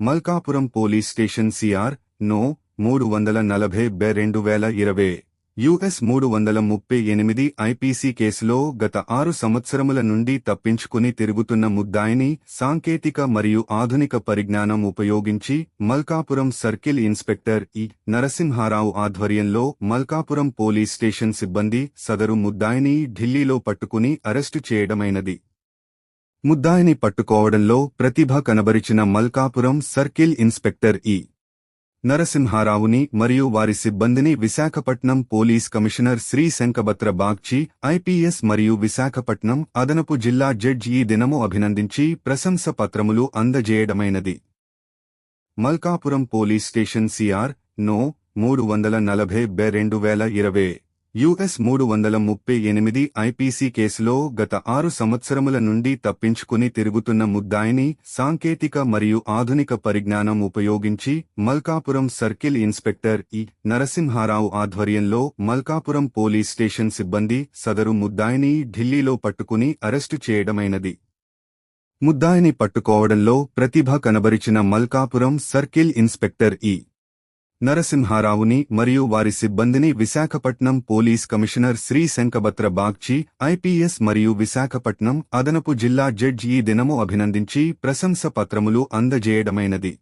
Malkapuram police station CR no 340/2020 US 338 IPC కేసులో గత 6 సంవత్సరముల నుండి తప్పించుకుని తిరుగుతున్న ముద్దాయిని సాంకేతిక మరియు ఆధునిక పరిజ్ఞానం ఉపయోగించి మల్కాపురం సర్కిల్ ఇన్స్పెక్టర్ ఇ. నరసింహారావు ఆధ్వర్యంలో మల్కాపురం పోలీస్ స్టేషన్ సిబ్బంది సదరు ముద్దాయిని ఢిల్లీలో పట్టుకుని అరెస్టు చేయడమైనది. ముద్దాయిని పట్టుకోవడంలో ప్రతిభ కనబరిచిన మల్కాపురం సర్కిల్ ఇన్స్పెక్టర్ ఇ. నరసింహారావుని మరియు వారి సిబ్బందిని Visakhapatnam police commissioner Shri Shankhabrata Bagchi IPS మరియు విశాఖపట్నం అదనపు జిల్లా జడ్జి ఈ దినము అభినందించి ప్రశంస పత్రములు అందజేయడమైనది. Malkapuram police station CR no 340/2020 US 338 IPC కేసులో గత 6 సంవత్సరముల నుండి తప్పించుకుని తిరుగుతున్న ముద్దాయిని సాంకేతిక మరియు ఆధునిక పరిజ్ఞానం ఉపయోగించి మల్కాపురం సర్కిల్ ఇన్స్పెక్టర్ ఇ. నరసింహారావు ఆధ్వర్యంలో మల్కాపురం పోలీస్ స్టేషన్ సిబ్బంది సదరు ముద్దాయిని ఢిల్లీలో పట్టుకుని అరెస్టు చేయడమైనది. ముద్దాయిని పట్టుకోవడంలో ప్రతిభ కనబరిచిన మల్కాపురం సర్కిల్ ఇన్స్పెక్టర్ ఇ. నరసింహారావుని మరియు వారి సిబ్బందిని Visakhapatnam police commissioner Shri Shankhabrata Bagchi IPS మరియు విశాఖపట్నం అదనపు జిల్లా జడ్జి ఈ దినము అభినందించి ప్రశంస పత్రములు అందజేయడమైనది.